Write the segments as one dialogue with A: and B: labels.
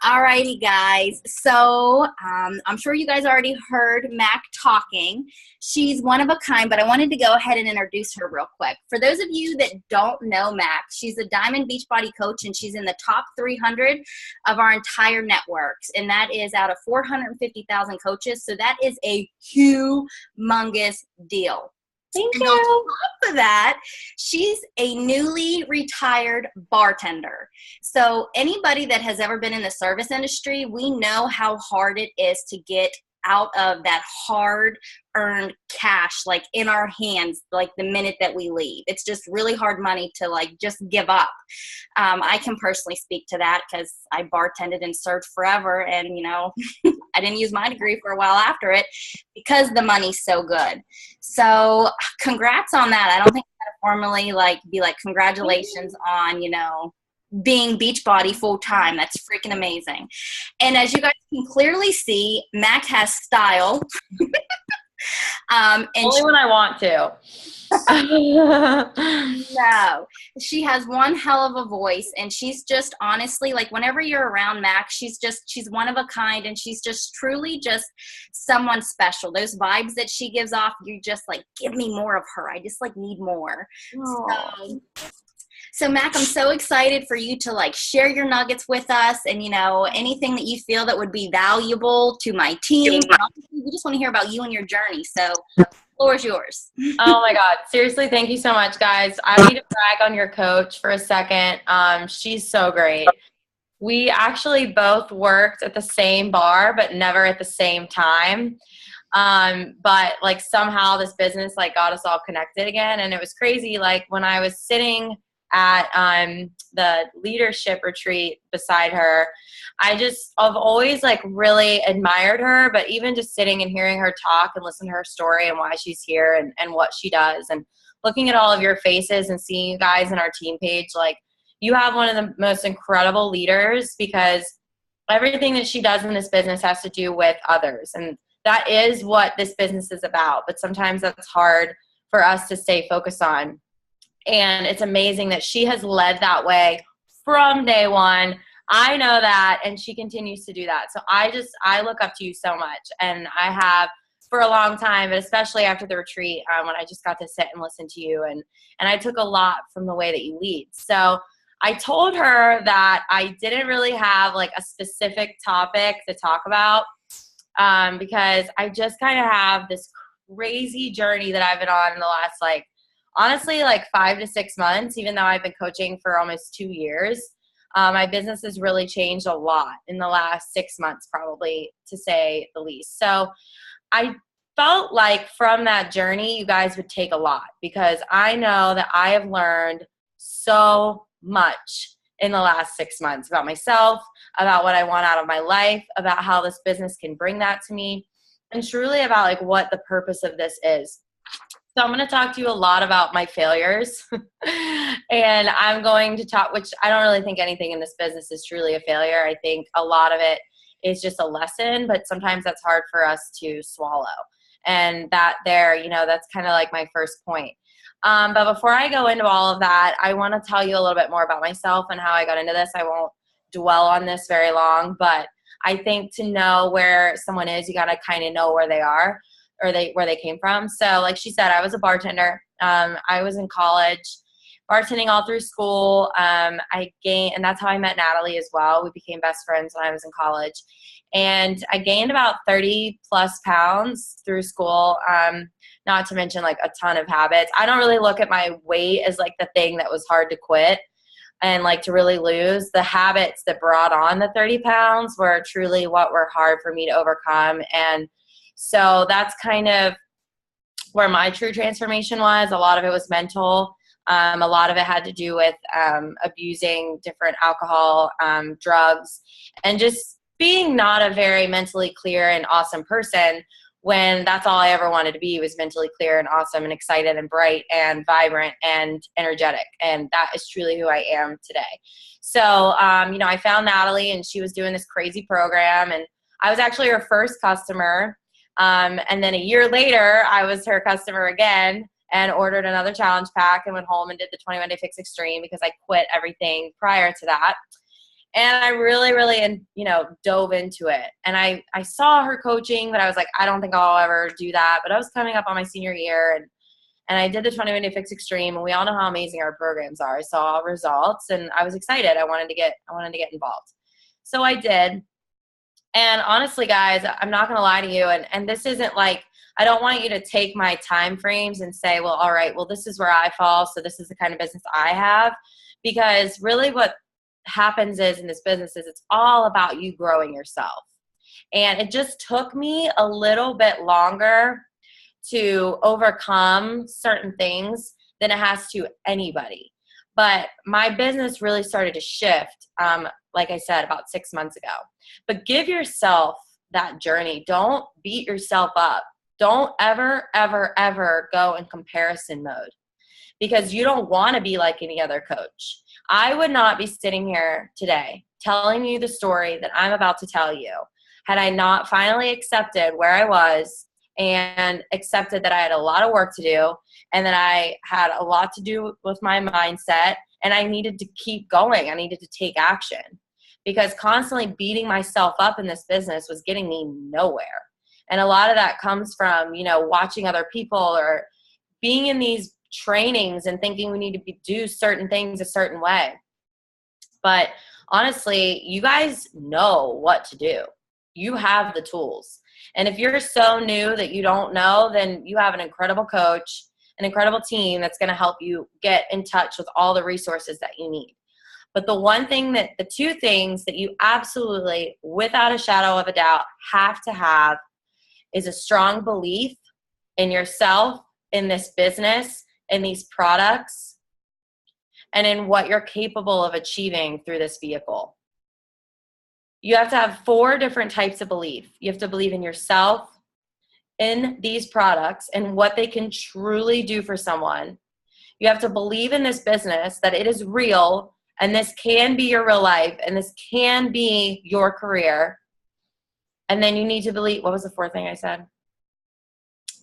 A: Alrighty, guys. So I'm sure you guys already heard Mac talking. She's one of a kind, but I wanted to go ahead and introduce her real quick. For those of you that don't know Mac, she's a Diamond Beachbody coach, and she's in the top 300 of our entire networks, and that is out of 450,000 coaches. So that is a humongous deal.
B: Thank
A: And on
B: you.
A: top of that, she's a newly retired bartender. So anybody that has ever been in the service industry, we know how hard it is to get out of that hard earned cash like in our hands like the minute that we leave. It's just really hard money to like just give up. I can personally speak to that because I bartended and served forever, and I didn't use my degree for a while after it because the money's so good. So congrats on that. I don't think I'm gonna formally be like congratulations on being Beachbody full time. That's freaking amazing. And as you guys can clearly see, Mac has style. And
B: Only when I want to.
A: no, she has one hell of a voice, and she's just honestly like whenever you're around Mac, she's one of a kind, and she's just truly just someone special. Those vibes that she gives off, you just like, give me more of her. I just like need more. So Mac, I'm so excited for you to like share your nuggets with us, and anything that you feel that would be valuable to my team. We just want to hear about you and your journey. So the floor is yours.
B: Oh my God. Seriously, thank you so much, guys. I need to brag on your coach for a second. She's so great. We actually both worked at the same bar, but never at the same time. But like somehow this business like got us all connected again. And it was crazy. Like when I was sitting at the leadership retreat beside her, I've always like really admired her, but even just sitting and hearing her talk and listen to her story and why she's here and what she does, and looking at all of your faces and seeing you guys in our team page, like you have one of the most incredible leaders, because everything that she does in this business has to do with others. And that is what this business is about. But sometimes that's hard for us to stay focused on. And it's amazing that she has led that way from day one. I know that, and she continues to do that. So I look up to you so much, and I have for a long time, but especially after the retreat, when I just got to sit and listen to you, and I took a lot from the way that you lead. So I told her that I didn't really have like a specific topic to talk about, because I just kind of have this crazy journey that I've been on in the last honestly, 5 to 6 months, even though I've been coaching for almost 2 years. My business has really changed a lot in the last 6 months, probably, to say the least. So I felt like from that journey, you guys would take a lot, because I know that I have learned so much in the last 6 months about myself, about what I want out of my life, about how this business can bring that to me, and truly about like what the purpose of this is. So I'm going to talk to you a lot about my failures, and I'm going to talk, which I don't really think anything in this business is truly a failure. I think a lot of it is just a lesson, but sometimes that's hard for us to swallow. And that's kind of like my first point. But before I go into all of that, I want to tell you a little bit more about myself and how I got into this. I won't dwell on this very long, but I think to know where someone is, you got to kind of know where they are, or where they came from. So like she said, I was a bartender. I was in college, bartending all through school. And that's how I met Natalie as well. We became best friends when I was in college. And I gained about 30 plus pounds through school. Not to mention like a ton of habits. I don't really look at my weight as like the thing that was hard to quit and like to really lose. The habits that brought on the 30 pounds were truly what were hard for me to overcome. And so that's kind of where my true transformation was. A lot of it was mental. A lot of it had to do with abusing different alcohol, drugs, and just being not a very mentally clear and awesome person, when that's all I ever wanted to be, was mentally clear and awesome and excited and bright and vibrant and energetic. And that is truly who I am today. So, I found Natalie, and she was doing this crazy program, and I was actually her first customer. And then a year later, I was her customer again and ordered another challenge pack and went home and did the 21 Day Fix Extreme, because I quit everything prior to that. And I really, really, dove into it. And I saw her coaching, but I was like, I don't think I'll ever do that. But I was coming up on my senior year, and I did the 21 Day Fix Extreme, and we all know how amazing our programs are. I saw results, and I was excited. I wanted to get involved. So I did. And honestly, guys, I'm not going to lie to you. And this isn't like, I don't want you to take my time frames and say, well, all right, well, this is where I fall, so this is the kind of business I have. Because really what happens is in this business is it's all about you growing yourself. And it just took me a little bit longer to overcome certain things than it has to anybody. But my business really started to shift, like I said, about 6 months ago. But give yourself that journey. Don't beat yourself up. Don't ever, ever, ever go in comparison mode, because you don't want to be like any other coach. I would not be sitting here today telling you the story that I'm about to tell you had I not finally accepted where I was and accepted that I had a lot of work to do and that I had a lot to do with my mindset, and I needed to keep going. I needed to take action, because constantly beating myself up in this business was getting me nowhere. And a lot of that comes from, watching other people or being in these trainings and thinking we need to do certain things a certain way. But honestly, you guys know what to do. You have the tools. And if you're so new that you don't know, then you have an incredible coach, an incredible team that's going to help you get in touch with all the resources that you need. But the two things that you absolutely, without a shadow of a doubt, have to have is a strong belief in yourself, in this business, in these products, and in what you're capable of achieving through this vehicle. You have to have 4 different types of belief. You have to believe in yourself, in these products, and what they can truly do for someone. You have to believe in this business, that it is real, and this can be your real life, and this can be your career. And then you need to believe, what was the 4th thing I said?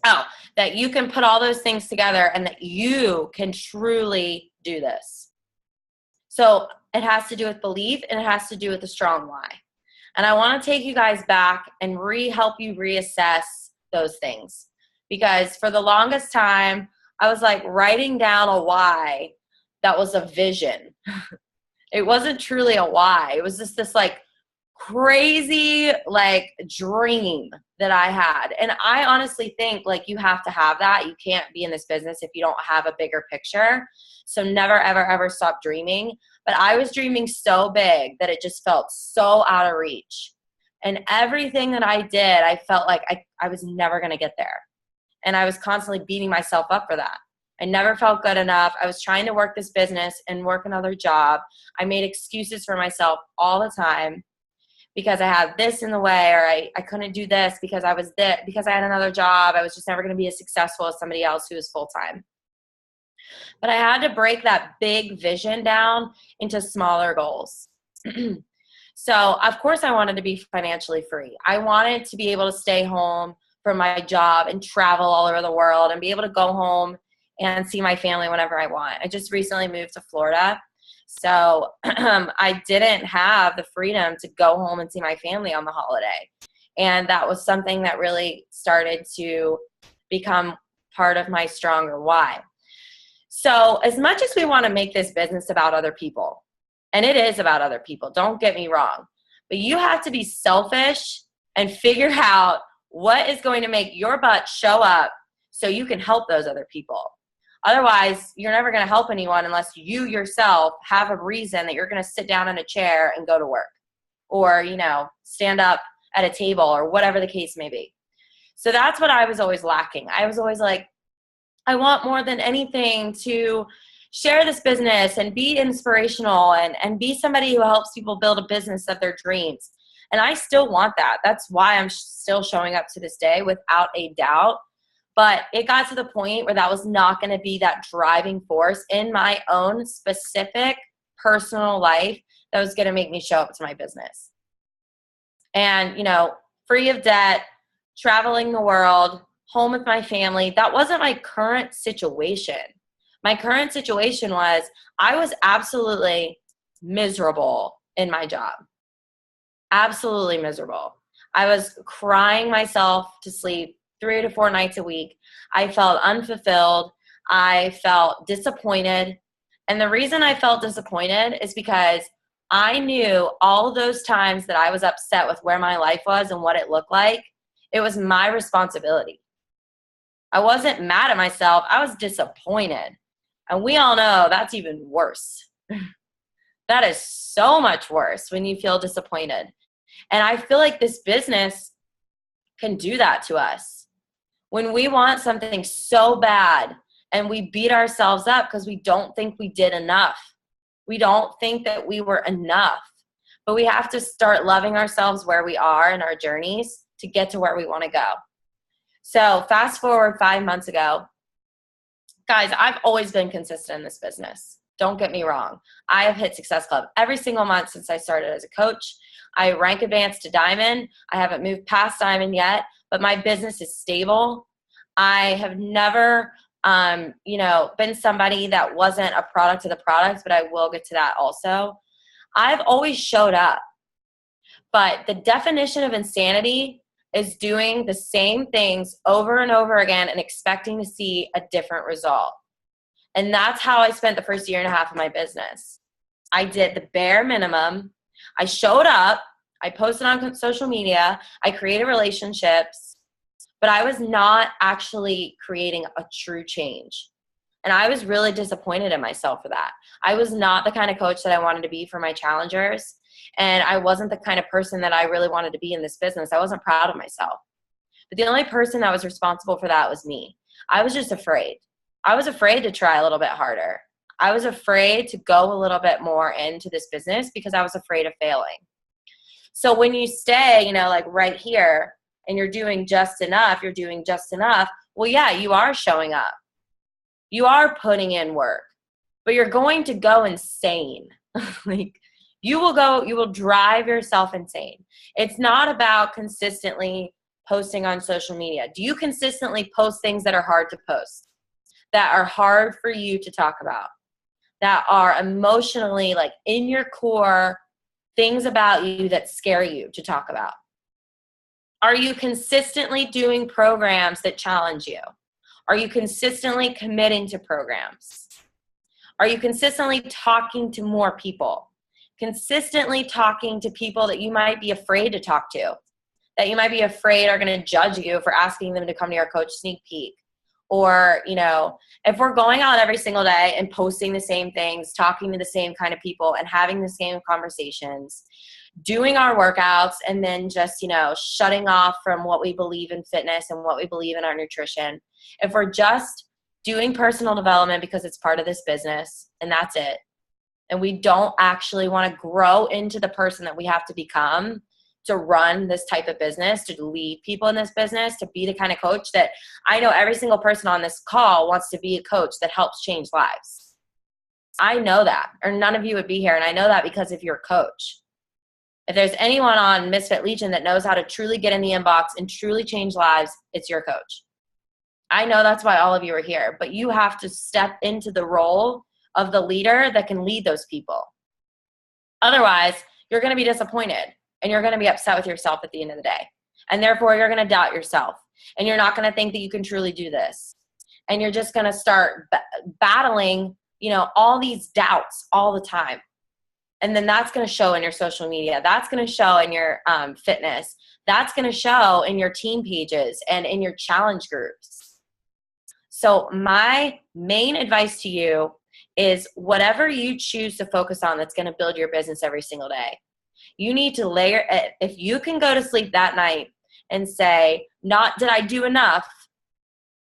B: Oh, that you can put all those things together and that you can truly do this. So it has to do with belief, and it has to do with the strong why. And I want to take you guys back and help you reassess those things. Because for the longest time, I was like writing down a why that was a vision. It wasn't truly a why. It was just this like crazy like dream that I had. And I honestly think like you have to have that. You can't be in this business if you don't have a bigger picture. So never, ever, ever stop dreaming. But I was dreaming so big that it just felt so out of reach. And everything that I did, I felt like I was never going to get there. And I was constantly beating myself up for that. I never felt good enough. I was trying to work this business and work another job. I made excuses for myself all the time because I had this in the way, or I couldn't do this because because I had another job. I was just never going to be as successful as somebody else who was full-time. But I had to break that big vision down into smaller goals. So, of course, I wanted to be financially free. I wanted to be able to stay home from my job and travel all over the world and be able to go home and see my family whenever I want. I just recently moved to Florida. So I didn't have the freedom to go home and see my family on the holiday. And that was something that really started to become part of my stronger why. So as much as we want to make this business about other people, and it is about other people, don't get me wrong, but you have to be selfish and figure out what is going to make your butt show up so you can help those other people. Otherwise, you're never going to help anyone unless you yourself have a reason that you're going to sit down in a chair and go to work, or, stand up at a table, or whatever the case may be. So that's what I was always lacking. I was always like, I want more than anything to share this business and be inspirational and be somebody who helps people build a business of their dreams. And I still want that. That's why I'm still showing up to this day, without a doubt. But it got to the point where that was not going to be that driving force in my own specific personal life that was going to make me show up to my business. And, free of debt, traveling the world, home with my family, that wasn't my current situation. My current situation was I was absolutely miserable in my job. Absolutely miserable. I was crying myself to sleep 3 to 4 nights a week. I felt unfulfilled. I felt disappointed. And the reason I felt disappointed is because I knew all those times that I was upset with where my life was and what it looked like, it was my responsibility. I wasn't mad at myself. I was disappointed. And we all know that's even worse. That is so much worse when you feel disappointed. And I feel like this business can do that to us. When we want something so bad and we beat ourselves up because we don't think we did enough. We don't think that we were enough. But we have to start loving ourselves where we are in our journeys to get to where we want to go. So fast forward 5 months ago, guys, I've always been consistent in this business. Don't get me wrong. I have hit Success Club every single month since I started as a coach. I rank advanced to Diamond. I haven't moved past Diamond yet, but my business is stable. I have never, been somebody that wasn't a product of the product, but I will get to that also. I've always showed up. But the definition of insanity is doing the same things over and over again and expecting to see a different result. And that's how I spent the first year and a half of my business. I did the bare minimum. I showed up. I posted on social media. I created relationships. But I was not actually creating a true change. And I was really disappointed in myself for that. I was not the kind of coach that I wanted to be for my challengers. And I wasn't the kind of person that I really wanted to be in this business. I wasn't proud of myself. But the only person that was responsible for that was me. I was just afraid. I was afraid to try a little bit harder. I was afraid to go a little bit more into this business because I was afraid of failing. So when you stay, like right here and you're doing just enough, well, yeah, you are showing up. You are putting in work, but you're going to go insane. You will drive yourself insane. It's not about consistently posting on social media. Do you consistently post things that are hard to post, that are hard for you to talk about, that are emotionally in your core, things about you that scare you to talk about? Are you consistently doing programs that challenge you? Are you consistently committing to programs? Are you consistently talking to more people? Consistently talking to people that you might be afraid to talk to, that you might be afraid are going to judge you for asking them to come to your coach sneak peek. Or, if we're going out every single day and posting the same things, talking to the same kind of people and having the same conversations, doing our workouts and then just, shutting off from what we believe in fitness and what we believe in our nutrition. If we're just doing personal development because it's part of this business and that's it, and we don't actually want to grow into the person that we have to become to run this type of business, to lead people in this business, to be the kind of coach that I know every single person on this call wants to be a coach that helps change lives. I know that, or none of you would be here. And I know that because of your coach. If there's anyone on Misfit Legion that knows how to truly get in the inbox and truly change lives, it's your coach. I know that's why all of you are here, but you have to step into the role of the leader that can lead those people. Otherwise, you're going to be disappointed and you're going to be upset with yourself at the end of the day. And therefore, you're going to doubt yourself and you're not going to think that you can truly do this. And you're just going to start battling, all these doubts all the time. And then that's going to show in your social media. That's going to show in your fitness. That's going to show in your team pages and in your challenge groups. So my main advice to you is whatever you choose to focus on that's going to build your business every single day. You need to layer it. If you can go to sleep that night and say, not did I do enough?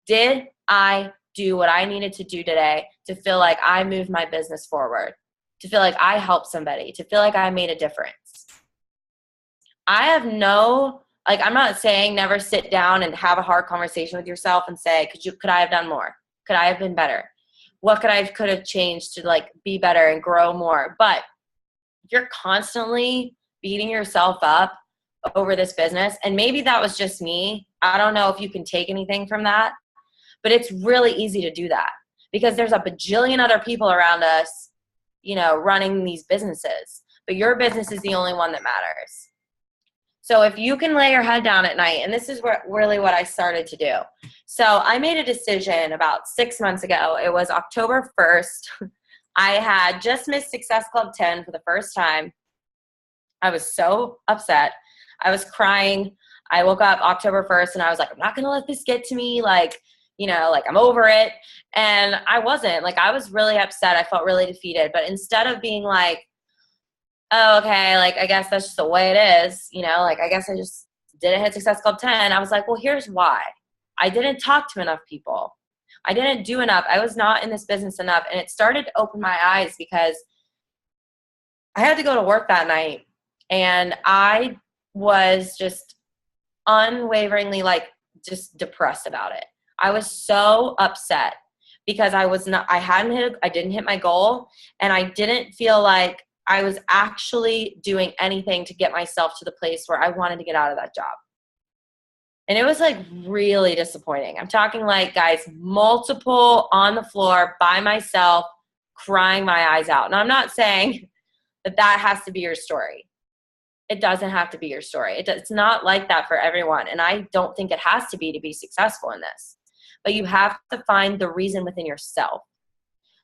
B: Did I do what I needed to do today to feel like I moved my business forward? To feel like I helped somebody, to feel like I made a difference. I have I'm not saying never sit down and have a hard conversation with yourself and say, could I have done more? Could I have been better? What could have changed to be better and grow more? But if you're constantly beating yourself up over this business, and maybe that was just me, I don't know if you can take anything from that, but it's really easy to do that because there's a bajillion other people around us running these businesses. but your business is the only one that matters. So if you can lay your head down at night, and this is really what I started to do. So I made a decision about 6 months ago. It was October 1st. I had just missed Success Club 10 for the first time. I was so upset. I was crying. I woke up October 1st and I was like, I'm not going to let this get to me. Like, you know, like I'm over it. And I wasn't. Like, I was really upset. I felt really defeated. But instead of being like, oh, okay, like, I guess that's just the way it is, you know, like, I guess I just didn't hit Success Club 10. I was like, well, here's why. I didn't talk to enough people. I didn't do enough. I was not in this business enough. And it started to open my eyes because I had to go to work that night. And I was just unwaveringly, like, just depressed about it. I was so upset because I didn't hit my goal, and I didn't feel like I was actually doing anything to get myself to the place where I wanted to get out of that job. And it was like really disappointing. I'm talking like, guys, multiple on the floor by myself, crying my eyes out. And I'm not saying that has to be your story. It doesn't have to be your story. It's not like that for everyone. And I don't think it has to be successful in this. But you have to find the reason within yourself.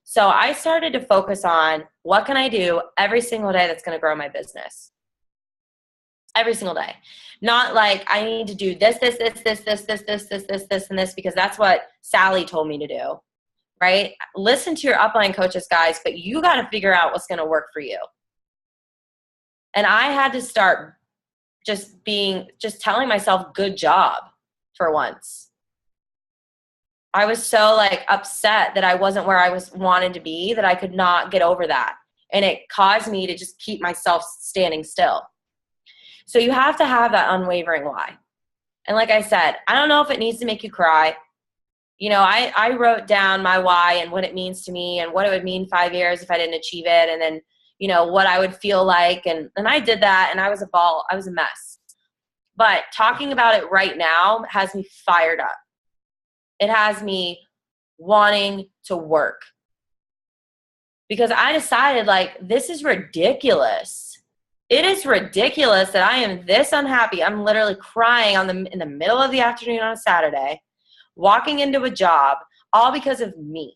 B: So I started to focus on what can I do every single day that's going to grow my business. Every single day. Not like I need to do this, and this, because that's what Sally told me to do, right? Listen to your upline coaches, guys, but you got to figure out what's going to work for you. And I had to start just telling myself, good job for once. I was so like upset that I wasn't where I wanted to be, that I could not get over that. And it caused me to just keep myself standing still. So you have to have that unwavering why. And like I said, I don't know if it needs to make you cry. You know, I wrote down my why and what it means to me and what it would mean 5 years if I didn't achieve it. And then, you know, what I would feel like. And I did that, and I was a mess. But talking about it right now has me fired up. It has me wanting to work. Because I decided, like, this is ridiculous. It is ridiculous that I am this unhappy. I'm literally crying in the middle of the afternoon on a Saturday, walking into a job, all because of me.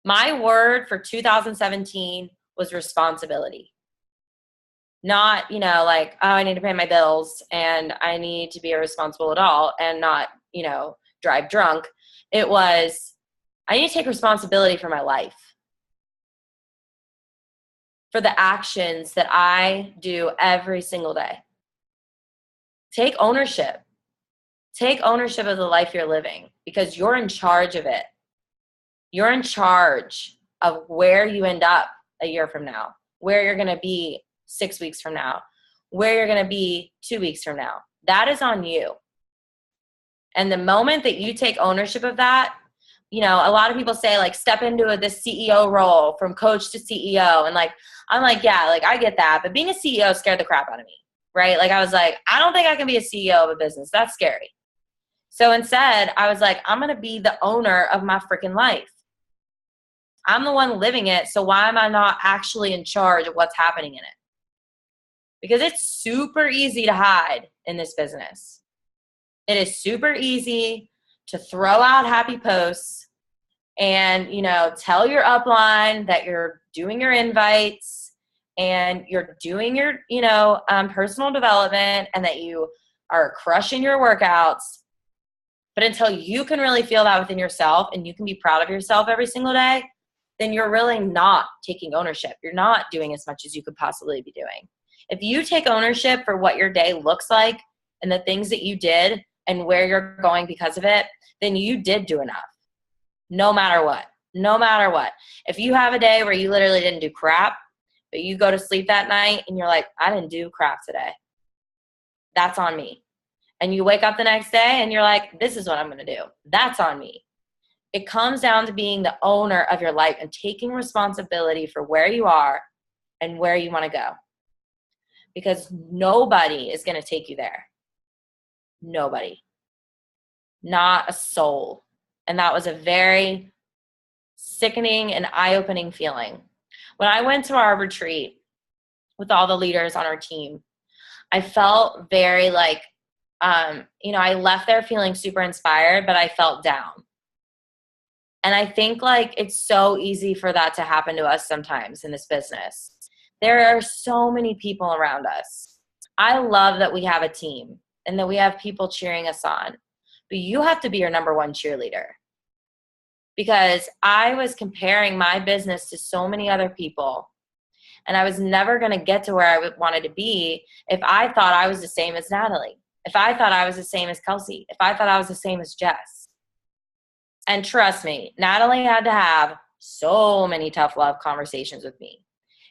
B: My word for 2017 was responsibility. Not, you know, like, oh, I need to pay my bills and I need to be a responsible adult and not, you know, drive drunk. It was, I need to take responsibility for my life, for the actions that I do every single day. Take ownership. Take ownership of the life you're living, because you're in charge of it. You're in charge of where you end up a year from now, where you're going to be 6 weeks from now, where you're going to be 2 weeks from now. That is on you. And the moment that you take ownership of that, you know, a lot of people say, like, step into this CEO role from coach to CEO. And like, I'm like, yeah, like, I get that. But being a CEO scared the crap out of me, right? Like, I was like, I don't think I can be a CEO of a business. That's scary. So instead, I was like, I'm going to be the owner of my freaking life. I'm the one living it. So why am I not actually in charge of what's happening in it? Because it's super easy to hide in this business. It is super easy to throw out happy posts and, you know, tell your upline that you're doing your invites and you're doing your, you know, personal development and that you are crushing your workouts. But until you can really feel that within yourself and you can be proud of yourself every single day, then you're really not taking ownership. You're not doing as much as you could possibly be doing. If you take ownership for what your day looks like and the things that you did and where you're going because of it, then you did do enough. No matter what. No matter what. If you have a day where you literally didn't do crap, but you go to sleep that night and you're like, I didn't do crap today, that's on me. And you wake up the next day and you're like, this is what I'm going to do. That's on me. It comes down to being the owner of your life and taking responsibility for where you are and where you want to go. Because nobody is going to take you there. Nobody. Not a soul. And that was a very sickening and eye-opening feeling. When I went to our retreat with all the leaders on our team, I felt very like, I left there feeling super inspired, but I felt down. And I think like it's so easy for that to happen to us sometimes in this business. There are so many people around us. I love that we have a team and that we have people cheering us on, but you have to be your number one cheerleader. Because I was comparing my business to so many other people, and I was never going to get to where I wanted to be if I thought I was the same as Natalie, if I thought I was the same as Kelsey, if I thought I was the same as Jess. And trust me, Natalie had to have so many tough love conversations with me.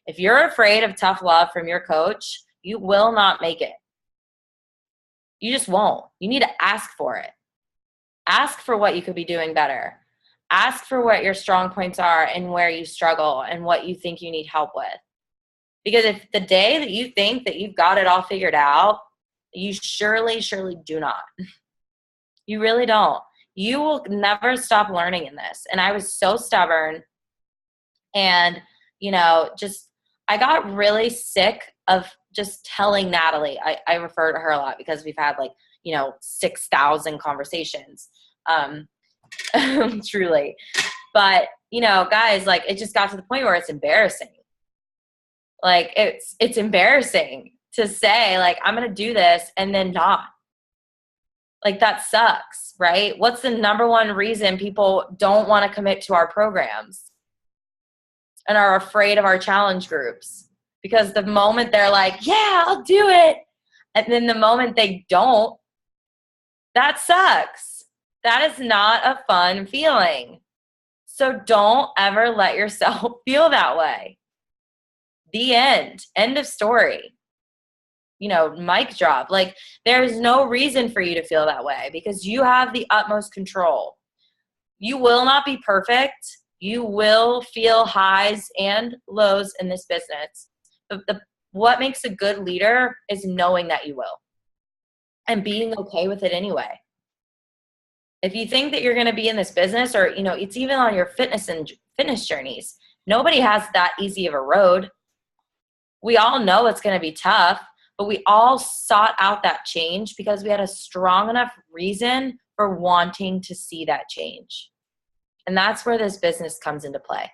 B: If you're afraid of tough love from your coach, you will not make it. You just won't. You need to ask for it. Ask for what you could be doing better. Ask for what your strong points are and where you struggle and what you think you need help with. Because if the day that you think that you've got it all figured out, you surely do not. You really don't. You will never stop learning in this. And I was so stubborn. And, I got really sick of just telling Natalie. I refer to her a lot because we've had 6,000 conversations. Truly. But, guys, it just got to the point where it's embarrassing. It's embarrassing to say, I'm going to do this and then not. That sucks, right? What's the number one reason people don't want to commit to our programs and are afraid of our challenge groups? Because the moment they're like, yeah, I'll do it, and then the moment they don't, that sucks. That is not a fun feeling. So don't ever let yourself feel that way. The end. End of story. Mic drop. There's no reason for you to feel that way because you have the utmost control. You will not be perfect. You will feel highs and lows in this business. But what makes a good leader is knowing that you will and being okay with it anyway. If you think that you're going to be in this business or, it's even on your fitness journeys, nobody has that easy of a road. We all know it's going to be tough, but we all sought out that change because we had a strong enough reason for wanting to see that change. And that's where this business comes into play.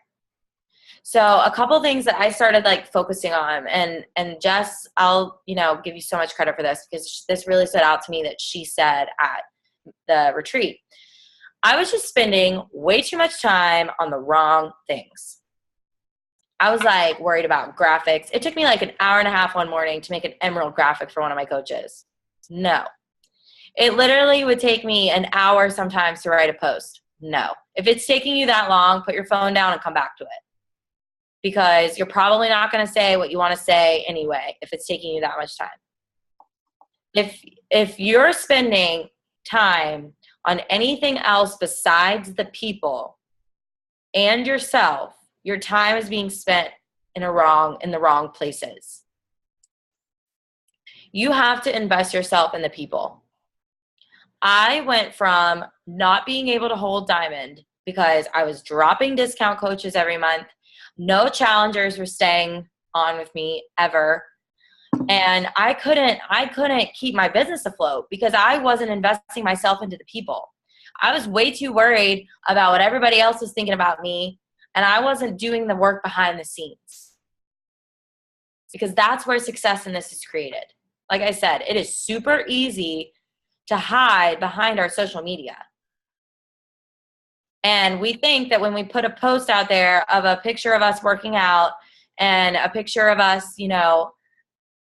B: So a couple things that I started focusing on, and Jess, I'll, give you so much credit for this because this really stood out to me that she said at the retreat. I was just spending way too much time on the wrong things. I was worried about graphics. It took me an hour and a half one morning to make an emerald graphic for one of my coaches. No. It literally would take me an hour sometimes to write a post. No. If it's taking you that long, put your phone down and come back to it. Because you're probably not going to say what you want to say anyway if it's taking you that much time. If you're spending time on anything else besides the people and yourself, your time is being spent in the wrong places. You have to invest yourself in the people. I went from not being able to hold Diamond because I was dropping discount coaches every month. No challengers were staying on with me ever. And I couldn't keep my business afloat because I wasn't investing myself into the people. I was way too worried about what everybody else was thinking about me, and I wasn't doing the work behind the scenes. Because that's where success in this is created. Like I said, it is super easy to hide behind our social media. And we think that when we put a post out there of a picture of us working out and a picture of us,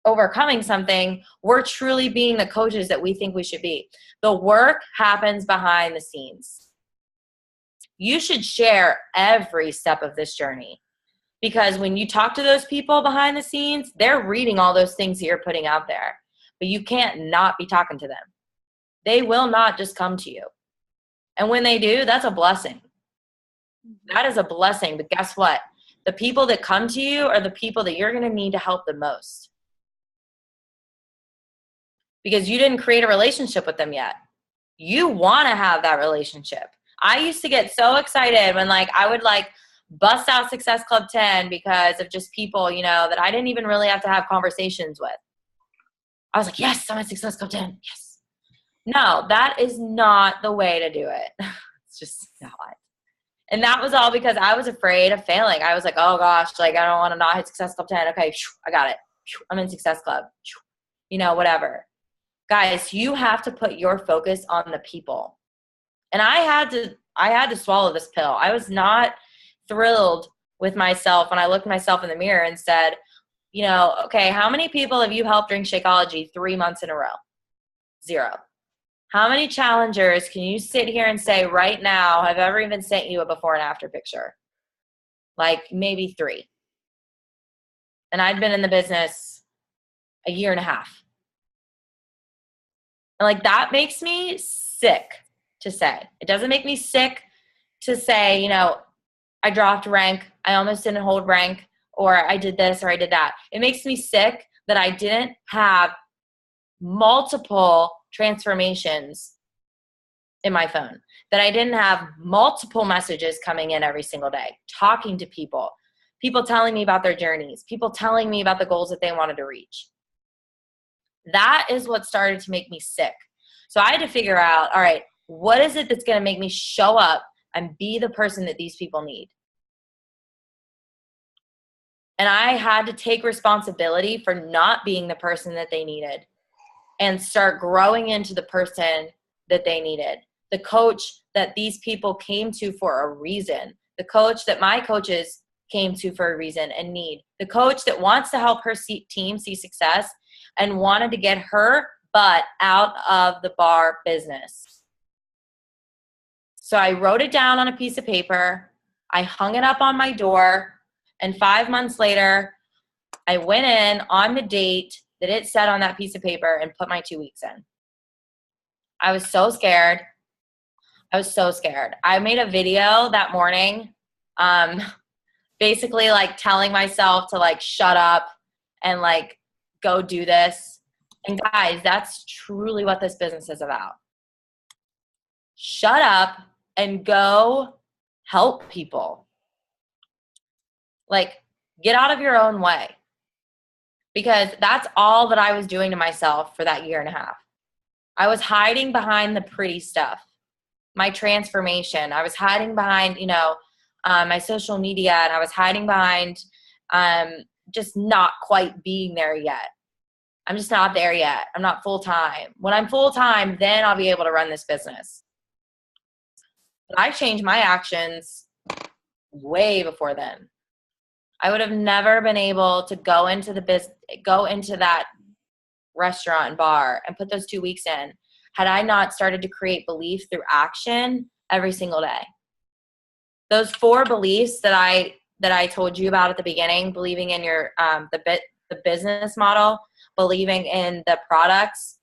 B: overcoming something, we're truly being the coaches that we think we should be. The work happens behind the scenes. You should share every step of this journey because when you talk to those people behind the scenes, they're reading all those things that you're putting out there, but you can't not be talking to them. They will not just come to you. And when they do, that's a blessing. That is a blessing. But guess what? The people that come to you are the people that you're going to need to help the most. Because you didn't create a relationship with them yet. You want to have that relationship. I used to get so excited when I would bust out Success Club 10 because of just people, you know, that I didn't even really have to have conversations with. I was like, yes, I'm at Success Club 10. Yes. No, that is not the way to do it. It's just not. And that was all because I was afraid of failing. I was like, oh gosh, like I don't want to not hit Success Club 10. Okay, I got it. I'm in Success Club. You know, whatever. Guys, you have to put your focus on the people. And I had to swallow this pill. I was not thrilled with myself when I looked at myself in the mirror and said, you know, okay, how many people have you helped during Shakeology 3 months in a row? 0. How many challengers can you sit here and say right now have ever even sent you a before and after picture? Like maybe 3. And I'd been in the business a year and a half. And like that makes me sick to say. It doesn't make me sick to say, you know, I dropped rank, I almost didn't hold rank, or I did this or I did that. It makes me sick that I didn't have multiple transformations in my phone, that I didn't have multiple messages coming in every single day, talking to people, people telling me about their journeys, people telling me about the goals that they wanted to reach. That is what started to make me sick. So I had to figure out, all right, what is it that's going to make me show up and be the person that these people need? And I had to take responsibility for not being the person that they needed and start growing into the person that they needed. The coach that these people came to for a reason. The coach that my coaches came to for a reason and need. The coach that wants to help her team see success and wanted to get her butt out of the bar business. So I wrote it down on a piece of paper. I hung it up on my door. And 5 months later, I went in on the date that it said on that piece of paper and put my 2 weeks in. I was so scared. I made a video that morning, basically like telling myself to like shut up and like go do this. And guys, that's truly what this business is about. Shut up and go help people. Like, get out of your own way. Because that's all that I was doing to myself for that year and a half. I was hiding behind the pretty stuff. My transformation. I was hiding behind, you know, my social media, and I was hiding behind just not quite being there yet. I'm just not there yet. I'm not full-time. When I'm full-time, then I'll be able to run this business. But I changed my actions way before then. I would have never been able to go into that restaurant and bar and put those 2 weeks in had I not started to create belief through action every single day. Those 4 beliefs that I told you about at the beginning, believing in your the business model, believing in the products,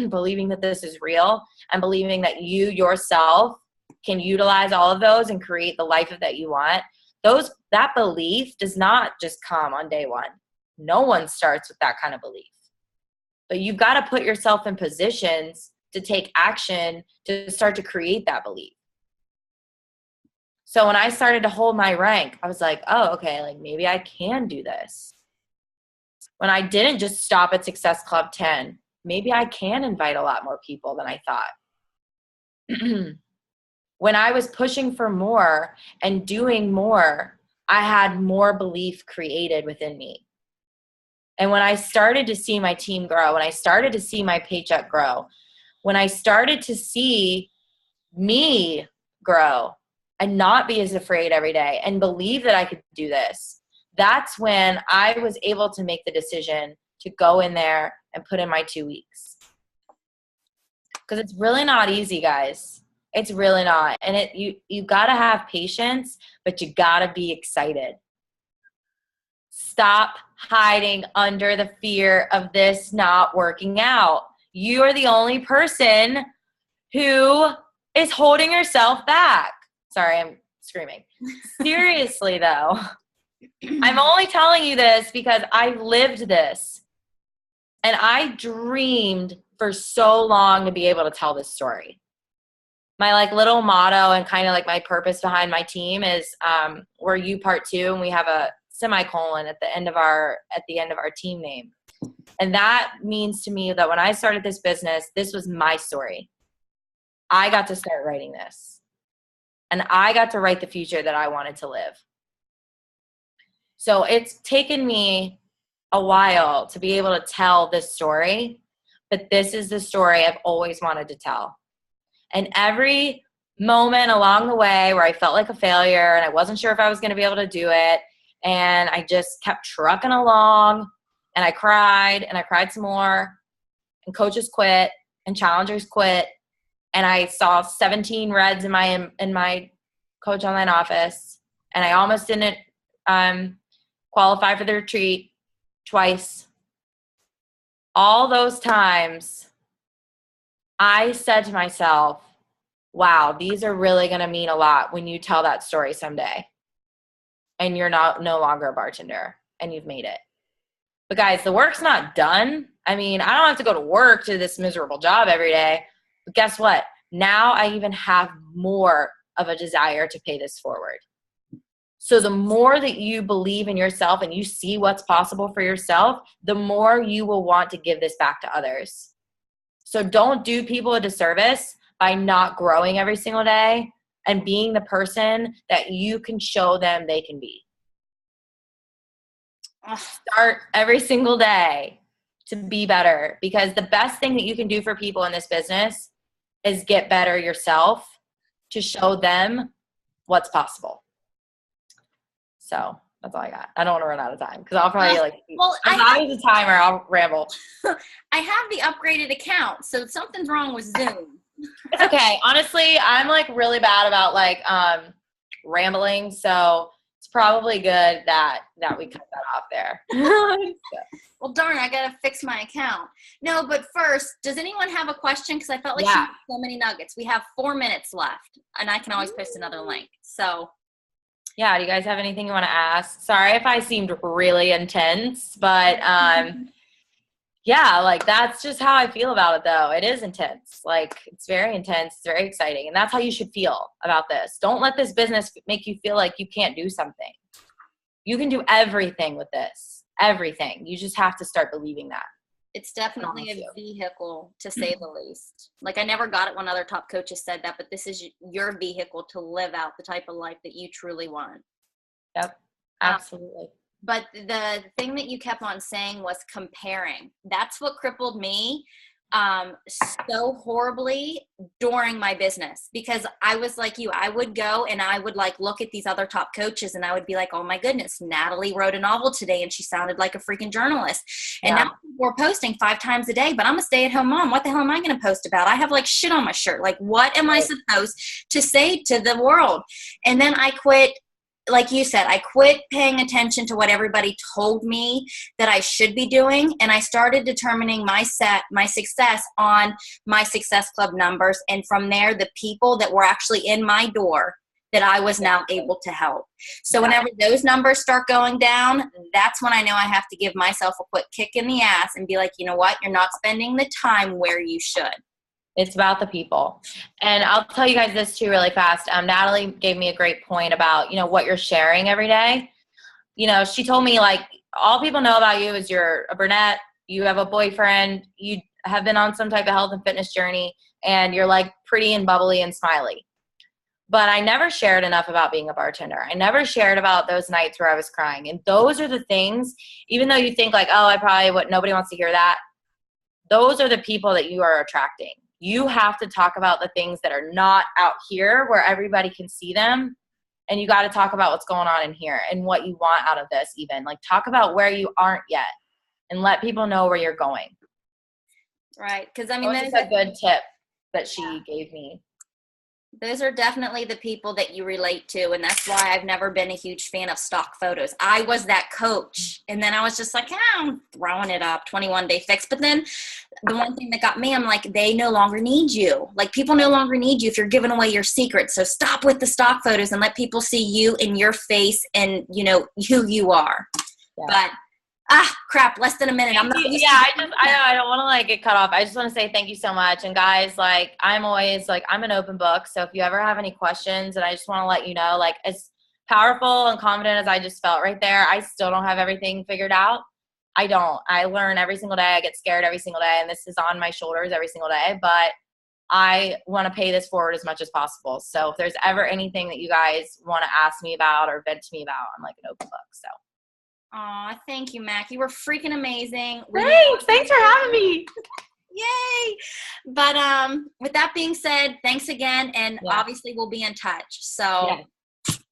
B: believing that this is real, and believing that you yourself can utilize all of those and create the life that you want. That belief does not just come on day one. No one starts with that kind of belief. But you've got to put yourself in positions to take action to start to create that belief. So when I started to hold my rank, I was like, oh, okay, like maybe I can do this. When I didn't just stop at Success Club 10, maybe I can invite a lot more people than I thought. When I was pushing for more and doing more, I had more belief created within me. And when I started to see my team grow, when I started to see my paycheck grow, when I started to see me grow and not be as afraid every day and believe that I could do this, that's when I was able to make the decision to go in there and put in my 2 weeks. Because it's really not easy, guys. It's really not. And you got to have patience, but you got to be excited. Stop hiding under the fear of this not working out. You are the only person who is holding yourself back. Sorry, I'm screaming. Seriously, though. I'm only telling you this because I lived this. And I dreamed for so long to be able to tell this story. my like little motto and kind of like my purpose behind my team is we're you part two, and we have a semicolon at the end of our team name. And that means to me that when I started this business, this was my story. I got to start writing this, and I got to write the future that I wanted to live. So it's taken me a while to be able to tell this story, but this is the story I've always wanted to tell. And every moment along the way where I felt like a failure and I wasn't sure if I was going to be able to do it, and I just kept trucking along, and I cried some more, and coaches quit and challengers quit, and I saw 17 reds in my coach online office, and I almost didn't qualify for the retreat twice. All those times I said to myself, wow, these are really going to mean a lot when you tell that story someday and you're no longer a bartender and you've made it. But guys, the work's not done. I mean, I don't have to go to work to this miserable job every day. But guess what? Now I even have more of a desire to pay this forward. So the more that you believe in yourself and you see what's possible for yourself, the more you will want to give this back to others. So don't do people a disservice by not growing every single day and being the person that you can show them they can be. Start every single day to be better, because the best thing that you can do for people in this business is get better yourself to show them what's possible. So that's all I got. I don't want to run out of time because I'll probably I use a timer. I'll ramble.
A: I have the upgraded account, so something's wrong with Zoom.
B: It's okay. Honestly, I'm like really bad about like rambling, so it's probably good that we cut that off there.
A: Well, darn, I gotta fix my account. No, but first, does anyone have a question? Because I felt like she had so many nuggets. We have 4 minutes left, and I can always post another link. So.
B: Yeah, do you guys have anything you want to ask? Sorry if I seemed really intense, but yeah, like that's just how I feel about it though. It is intense. Like it's very intense, it's very exciting. And that's how you should feel about this. Don't let this business make you feel like you can't do something. You can do everything with this. Everything. You just have to start believing that.
A: It's definitely a vehicle, to say the least. Like, I never got it when other top coaches said that, but this is your vehicle to live out the type of life that you truly want.
B: Yep, absolutely.
A: But the thing that you kept on saying was comparing. That's what crippled me so horribly during my business, because I was like you. I would go and I would like look at these other top coaches and I would be like, oh my goodness, Natalie wrote a novel today and she sounded like a freaking journalist. And now we're posting 5 times a day, but I'm a stay-at-home mom. What the hell am I going to post about? I have like shit on my shirt. Like, what am I supposed to say to the world? And then I quit. Like you said, I quit paying attention to what everybody told me that I should be doing, and I started determining my success on my Success Club numbers, and from there, the people that were actually in my door that I was now able to help. So whenever those numbers start going down, that's when I know I have to give myself a quick kick in the ass and be like, you know what? You're not spending the time where you should.
B: It's about the people. And I'll tell you guys this too really fast. Natalie gave me a great point about, you know, what you're sharing every day. You know, she told me like, all people know about you is you're a brunette, you have a boyfriend, you have been on some type of health and fitness journey, and you're like pretty and bubbly and smiley. But I never shared enough about being a bartender. I never shared about those nights where I was crying. And those are the things, even though you think like, oh, nobody wants to hear that. Those are the people that you are attracting. You have to talk about the things that are not out here where everybody can see them. And you got to talk about what's going on in here and what you want out of this even. Like, talk about where you aren't yet and let people know where you're going.
A: Right. Because, I mean,
B: that's a good tip that she gave me.
A: Those are definitely the people that you relate to, and that's why I've never been a huge fan of stock photos. I was that coach, and then I was just like, I'm throwing it up, 21-day fix. But then the one thing that got me, I'm like, they no longer need you. Like, people no longer need you if you're giving away your secrets. So stop with the stock photos and let people see you and your face and, you know, who you are. Yeah. But Crap, less than a minute. I'm not used to
B: I don't want to like get cut off. I just want to say thank you so much. And guys, like, I'm always like, I'm an open book. So if you ever have any questions, and I just want to let you know, like, as powerful and confident as I just felt right there, I still don't have everything figured out. I don't. I learn every single day. I get scared every single day, and this is on my shoulders every single day. But I want to pay this forward as much as possible. So if there's ever anything that you guys want to ask me about or vent to me about, I'm like an open book. So.
A: Aw, thank you, Mack. You were freaking amazing.
B: Thanks for having me.
A: Yay. But with that being said, thanks again. And obviously we'll be in touch. So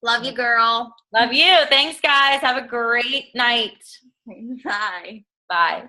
A: love you, girl.
B: Love you. Thanks, guys. Have a great night.
A: Bye.
B: Bye.